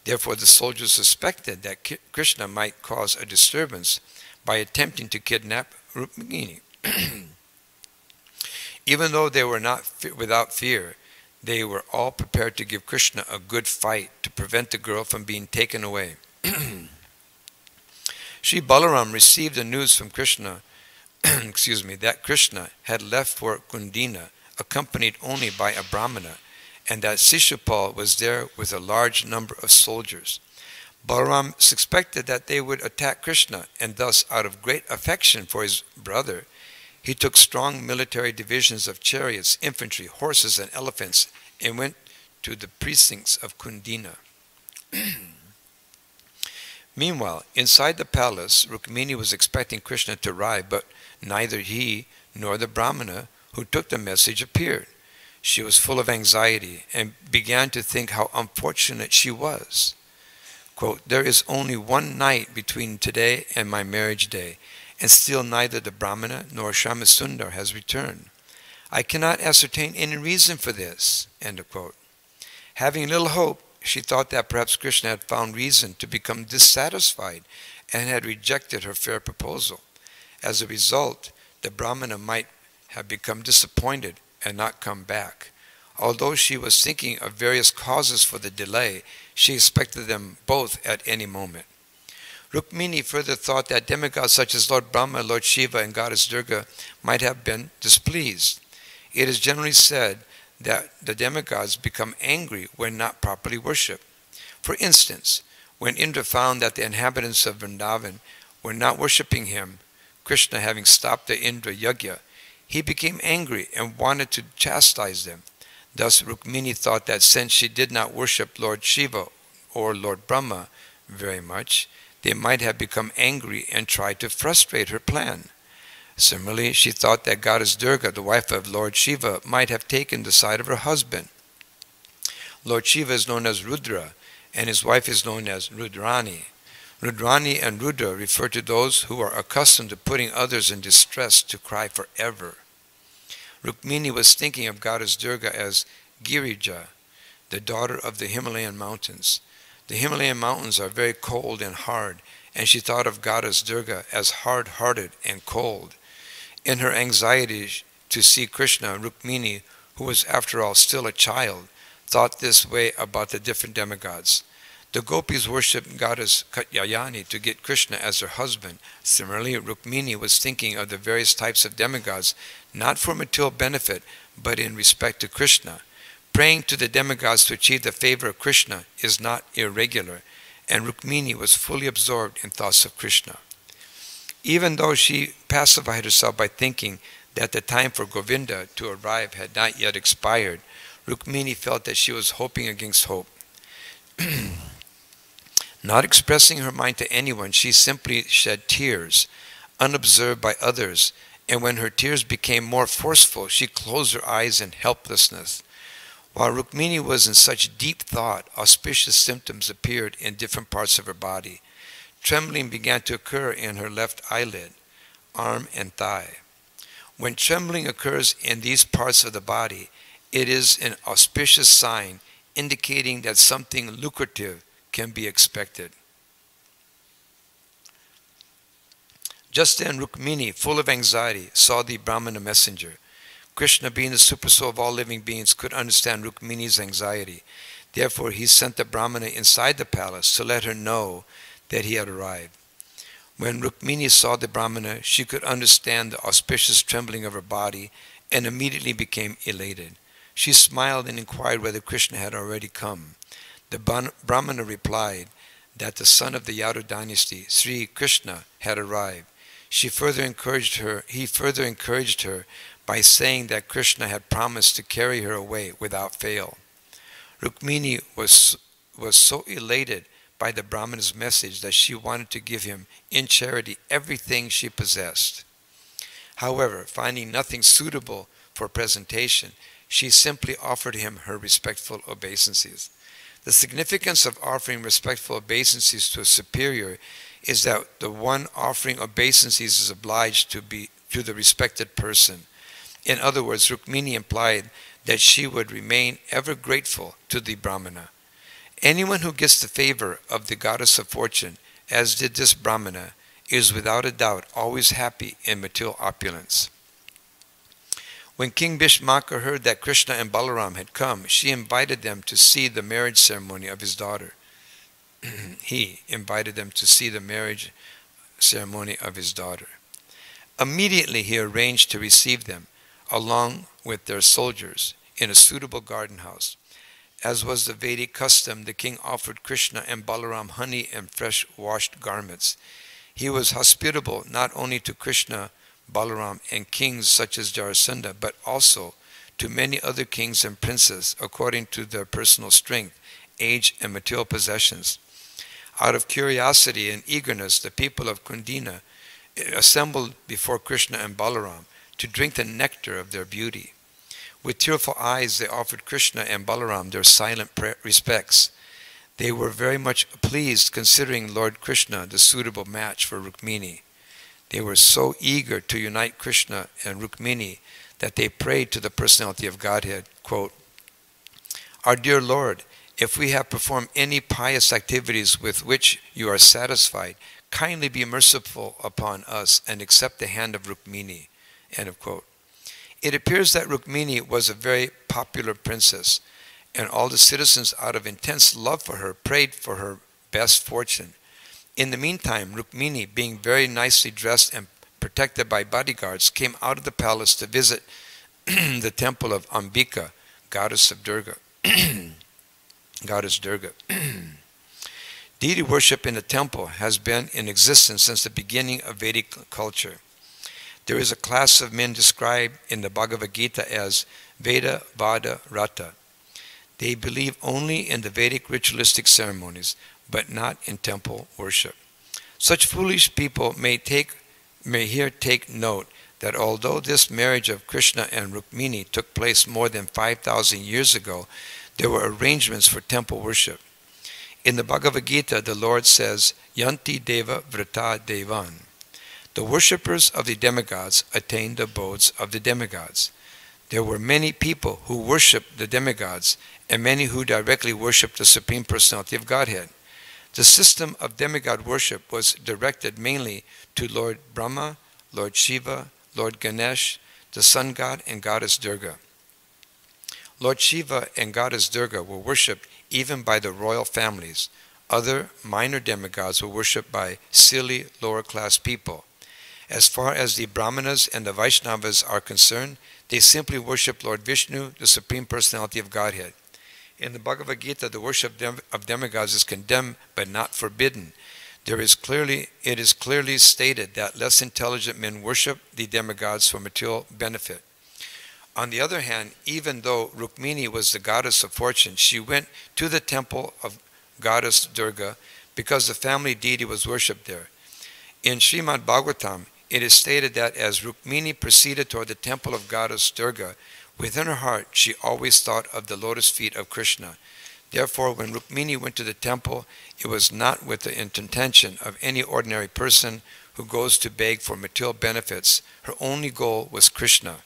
Therefore, the soldiers suspected that Krishna might cause a disturbance by attempting to kidnap Rukmini. Even though they were not without fear, they were all prepared to give Krishna a good fight to prevent the girl from being taken away. Sri Balaram received the news from Krishna, that Krishna had left for Kundina, accompanied only by a Brahmana, and that Shishupal was there with a large number of soldiers. Balaram suspected that they would attack Krishna, and thus, out of great affection for his brother, he took strong military divisions of chariots, infantry, horses, and elephants, and went to the precincts of Kundina. Meanwhile, inside the palace, Rukmini was expecting Krishna to arrive, but neither he nor the Brahmana who took the message appeared. She was full of anxiety and began to think how unfortunate she was. Quote, "There is only one night between today and my marriage day, and still neither the Brahmana nor Shyamasundar has returned. I cannot ascertain any reason for this." End of quote. Having little hope, she thought that perhaps Krishna had found reason to become dissatisfied and had rejected her fair proposal. As a result, the Brahmana might have become disappointed and not come back. Although she was thinking of various causes for the delay, she expected them both at any moment. Rukmini further thought that demigods such as Lord Brahma, Lord Shiva, and Goddess Durga might have been displeased. It is generally said that the demigods become angry when not properly worshipped. For instance, when Indra found that the inhabitants of Vrindavan were not worshipping him, Krishna having stopped the Indra Yajna, he became angry and wanted to chastise them. Thus Rukmini thought that since she did not worship Lord Shiva or Lord Brahma very much, they might have become angry and tried to frustrate her plan. Similarly, she thought that Goddess Durga, the wife of Lord Shiva, might have taken the side of her husband. Lord Shiva is known as Rudra, and his wife is known as Rudrani. Rudrani and Rudra refer to those who are accustomed to putting others in distress to cry forever. Rukmini was thinking of Goddess Durga as Girija, the daughter of the Himalayan mountains. The Himalayan mountains are very cold and hard, and she thought of Goddess Durga as hard-hearted and cold. In her anxiety to see Krishna, Rukmini, who was after all still a child, thought this way about the different demigods. The gopis worshipped Goddess Katyayani to get Krishna as her husband. Similarly, Rukmini was thinking of the various types of demigods, not for material benefit, but in respect to Krishna. Praying to the demigods to achieve the favor of Krishna is not irregular, and Rukmini was fully absorbed in thoughts of Krishna. Even though she pacified herself by thinking that the time for Govinda to arrive had not yet expired, Rukmini felt that she was hoping against hope. Not expressing her mind to anyone, she simply shed tears, unobserved by others, and when her tears became more forceful, she closed her eyes in helplessness. While Rukmini was in such deep thought, auspicious symptoms appeared in different parts of her body. Trembling began to occur in her left eyelid, arm, and thigh. When trembling occurs in these parts of the body, it is an auspicious sign indicating that something lucrative can be expected. Just then Rukmini, full of anxiety, saw the Brahmana messenger. Krishna, being the supersoul of all living beings, could understand Rukmini's anxiety. Therefore, he sent the Brahmana inside the palace to let her know that he had arrived. When Rukmini saw the Brahmana, she could understand the auspicious trembling of her body and immediately became elated. She smiled and inquired whether Krishna had already come. The Brahmana replied that the son of the Yadu dynasty, Sri Krishna, had arrived. He further encouraged her by saying that Krishna had promised to carry her away without fail. Rukmini was so elated by the Brahmana's message that she wanted to give him in charity everything she possessed. However, finding nothing suitable for presentation, she simply offered him her respectful obeisances. The significance of offering respectful obeisances to a superior is that the one offering obeisances is obliged to the respected person. In other words, Rukmini implied that she would remain ever grateful to the Brahmana. Anyone who gets the favor of the goddess of fortune, as did this Brahmana, is without a doubt always happy in material opulence. When King Bhishmaka heard that Krishna and Balaram had come, she invited them to see the marriage ceremony of his daughter. He invited them to see the marriage ceremony of his daughter. Immediately he arranged to receive them, along with their soldiers, in a suitable garden house. As was the Vedic custom, the king offered Krishna and Balaram honey and fresh washed garments. He was hospitable not only to Krishna, Balaram, and kings such as Jarasandha, but also to many other kings and princes according to their personal strength, age, and material possessions. Out of curiosity and eagerness, the people of Kundina assembled before Krishna and Balaram to drink the nectar of their beauty. With tearful eyes, they offered Krishna and Balaram their silent respects. They were very much pleased, considering Lord Krishna the suitable match for Rukmini. They were so eager to unite Krishna and Rukmini that they prayed to the personality of Godhead, quote, "Our dear Lord, if we have performed any pious activities with which you are satisfied, kindly be merciful upon us and accept the hand of Rukmini." End of quote. It appears that Rukmini was a very popular princess, and all the citizens, out of intense love for her, prayed for her best fortune. In the meantime, Rukmini, being very nicely dressed and protected by bodyguards, came out of the palace to visit the temple of Ambika, goddess of Durga. Goddess Durga. Deity worship in the temple has been in existence since the beginning of Vedic culture. There is a class of men described in the Bhagavad Gita as Veda Vada Rata. They believe only in the Vedic ritualistic ceremonies, but not in temple worship. Such foolish people may here take note that although this marriage of Krishna and Rukmini took place more than 5,000 years ago, there were arrangements for temple worship. In the Bhagavad Gita, the Lord says, "Yanti Deva Vrata Devan." The worshippers of the demigods attained the abodes of the demigods. There were many people who worshipped the demigods, and many who directly worshipped the Supreme Personality of Godhead. The system of demigod worship was directed mainly to Lord Brahma, Lord Shiva, Lord Ganesh, the sun god, and goddess Durga. Lord Shiva and goddess Durga were worshipped even by the royal families. Other minor demigods were worshipped by silly lower-class people. As far as the Brahmanas and the Vaishnavas are concerned, they simply worship Lord Vishnu, the Supreme Personality of Godhead. In the Bhagavad Gita, the worship of demigods is condemned but not forbidden. It is clearly stated that less intelligent men worship the demigods for material benefit. On the other hand, even though Rukmini was the goddess of fortune, she went to the temple of goddess Durga because the family deity was worshipped there. In Srimad Bhagavatam, it is stated that as Rukmini proceeded toward the temple of goddess Durga, within her heart she always thought of the lotus feet of Krishna. Therefore, when Rukmini went to the temple, it was not with the intention of any ordinary person who goes to beg for material benefits. Her only goal was Krishna.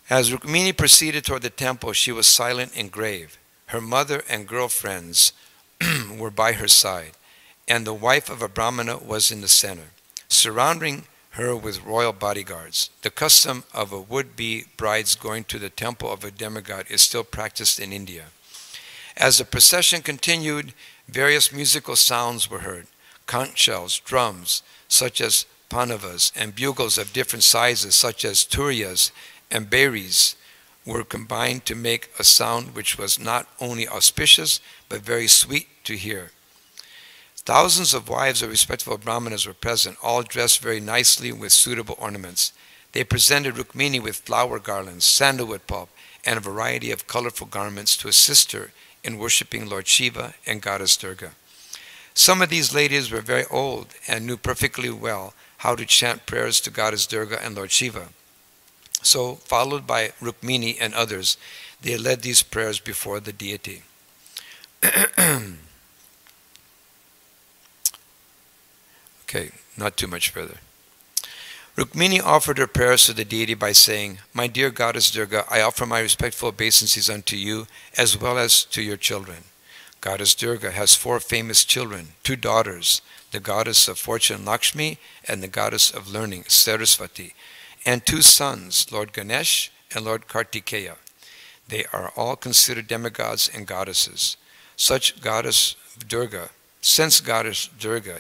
As Rukmini proceeded toward the temple, she was silent and grave. Her mother and girlfriends were by her side, and the wife of a Brahmana was in the center, surrounding her with royal bodyguards. The custom of a would-be bride's going to the temple of a demigod is still practiced in India. As the procession continued, various musical sounds were heard. Conch shells, drums, such as panavas, and bugles of different sizes, such as turiyas and bairis, were combined to make a sound which was not only auspicious, but very sweet to hear. Thousands of wives of respectable Brahmanas were present, all dressed very nicely with suitable ornaments. They presented Rukmini with flower garlands, sandalwood pulp, and a variety of colorful garments to assist her in worshipping Lord Shiva and Goddess Durga. Some of these ladies were very old and knew perfectly well how to chant prayers to Goddess Durga and Lord Shiva. So, followed by Rukmini and others, they led these prayers before the deity. Okay, not too much further. Rukmini offered her prayers to the deity by saying, "My dear goddess Durga, I offer my respectful obeisances unto you as well as to your children." Goddess Durga has 4 famous children, 2 daughters, the goddess of fortune Lakshmi and the goddess of learning Saraswati, and 2 sons, Lord Ganesh and Lord Kartikeya. They are all considered demigods and goddesses. Since goddess Durga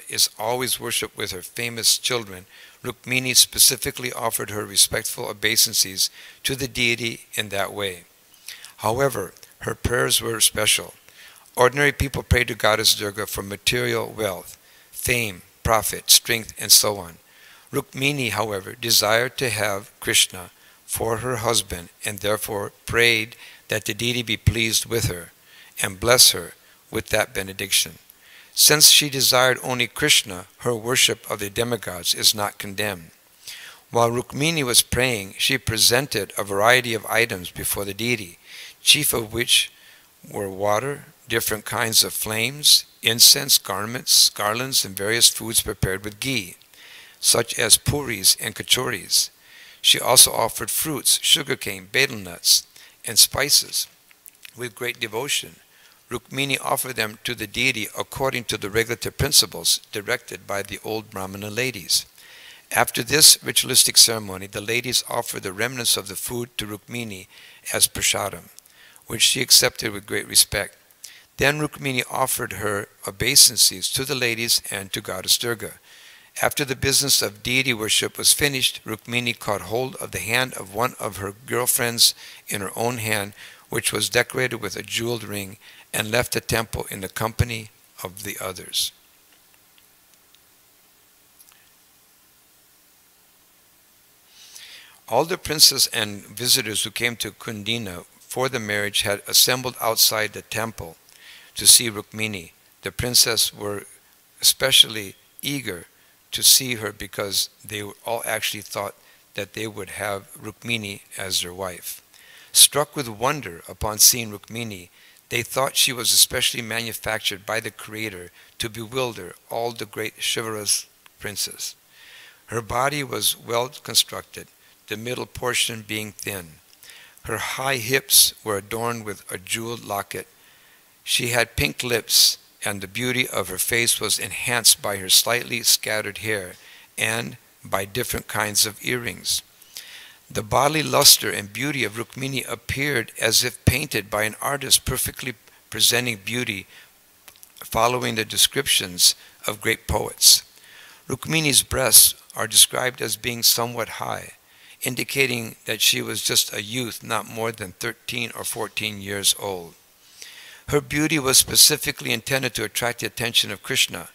is always worshipped with her famous children, Rukmini specifically offered her respectful obeisances to the deity in that way. However, her prayers were special. Ordinary people pray to goddess Durga for material wealth, fame, profit, strength, and so on. Rukmini, however, desired to have Krishna for her husband and therefore prayed that the deity be pleased with her and bless her with that benediction. Since she desired only Krishna, her worship of the demigods is not condemned. While Rukmini was praying, she presented a variety of items before the deity, chief of which were water, different kinds of flames, incense, garments, garlands, and various foods prepared with ghee, such as puris and kachoris. She also offered fruits, sugarcane, betel nuts, and spices with great devotion. Rukmini offered them to the deity according to the regulative principles directed by the old Brahmana ladies. After this ritualistic ceremony, the ladies offered the remnants of the food to Rukmini as prasadam, which she accepted with great respect. Then Rukmini offered her obeisances to the ladies and to goddess Durga. After the business of deity worship was finished, Rukmini caught hold of the hand of one of her girlfriends in her own hand, which was decorated with a jeweled ring, and left the temple in the company of the others. All the princes and visitors who came to Kundina for the marriage had assembled outside the temple to see Rukmini. The princess were especially eager to see her because they all actually thought that they would have Rukmini as their wife. Struck with wonder upon seeing Rukmini, they thought she was especially manufactured by the Creator to bewilder all the great chivalrous princes. Her body was well constructed, the middle portion being thin. Her high hips were adorned with a jeweled locket. She had pink lips, and the beauty of her face was enhanced by her slightly scattered hair and by different kinds of earrings. The bodily luster and beauty of Rukmini appeared as if painted by an artist perfectly presenting beauty following the descriptions of great poets. Rukmini's breasts are described as being somewhat high, indicating that she was just a youth not more than 13 or 14 years old. Her beauty was specifically intended to attract the attention of Krishna.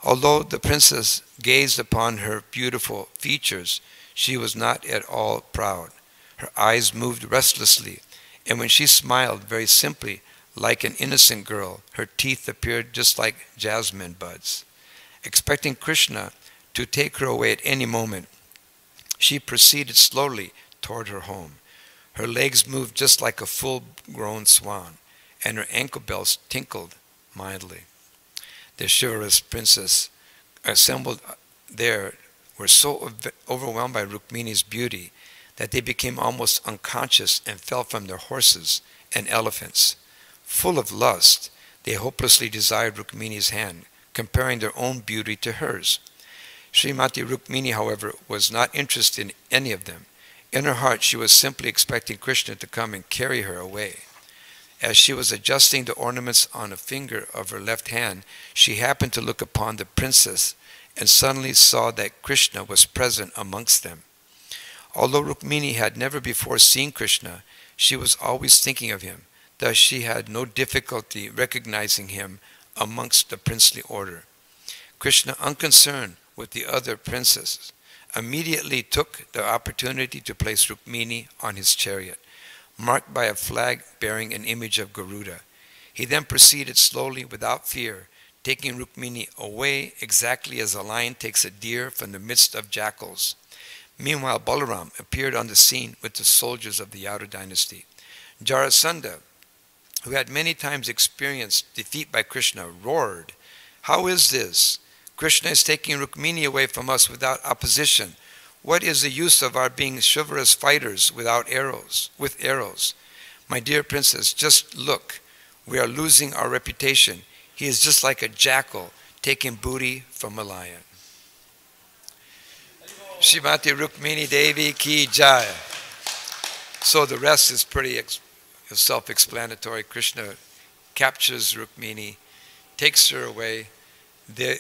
Although the princess gazed upon her beautiful features, she was not at all proud. Her eyes moved restlessly, and when she smiled very simply, like an innocent girl, her teeth appeared just like jasmine buds. Expecting Krishna to take her away at any moment, she proceeded slowly toward her home. Her legs moved just like a full-grown swan, and her ankle bells tinkled mildly. The chivalrous princess assembled there were so overwhelmed by Rukmini's beauty that they became almost unconscious and fell from their horses and elephants. Full of lust, they hopelessly desired Rukmini's hand, comparing their own beauty to hers. Srimati Rukmini, however, was not interested in any of them. In her heart, she was simply expecting Krishna to come and carry her away. As she was adjusting the ornaments on a finger of her left hand, she happened to look upon the princess and suddenly saw that Krishna was present amongst them. Although Rukmini had never before seen Krishna, she was always thinking of him. Thus she had no difficulty recognizing him amongst the princely order. Krishna, unconcerned with the other princesses, immediately took the opportunity to place Rukmini on his chariot, marked by a flag bearing an image of Garuda. He then proceeded slowly, without fear, taking Rukmini away exactly as a lion takes a deer from the midst of jackals. Meanwhile, Balaram appeared on the scene with the soldiers of the Yadu dynasty. Jarasandha, who had many times experienced defeat by Krishna, roared, "How is this? Krishna is taking Rukmini away from us without opposition. What is the use of our being chivalrous fighters without arrows, with arrows? My dear princess, just look. We are losing our reputation. He is just like a jackal taking booty from a lion. Shrimati Rukmini Devi Ki Jai. So the rest is pretty self-explanatory. Krishna captures Rukmini, takes her away. The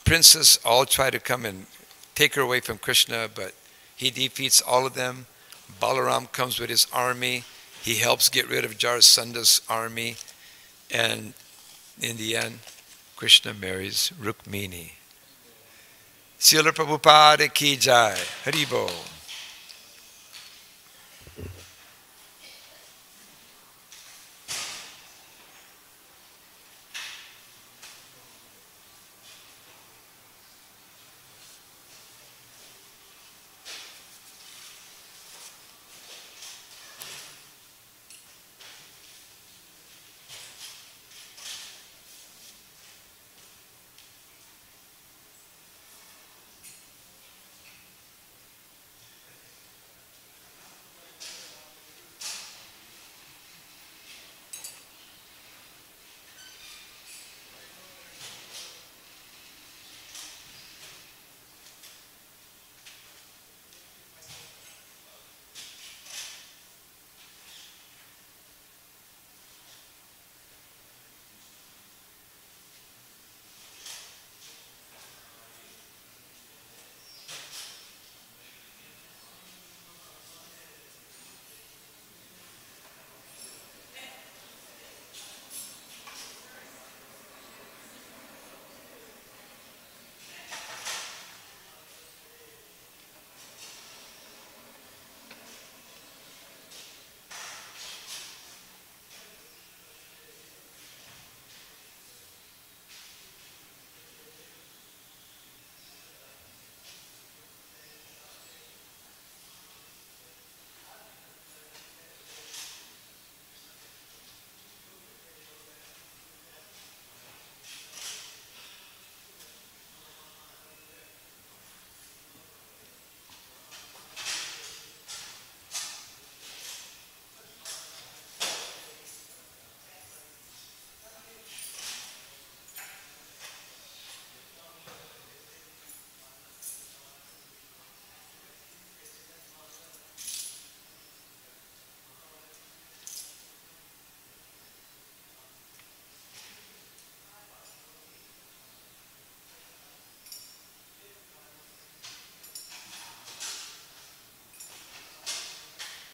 princes all try to come and take her away from Krishna, but he defeats all of them. Balaram comes with his army. He helps get rid of Jarasanda's army. And in the end, Krishna marries Rukmini. Srila Prabhupada Ki Jai. Haribo.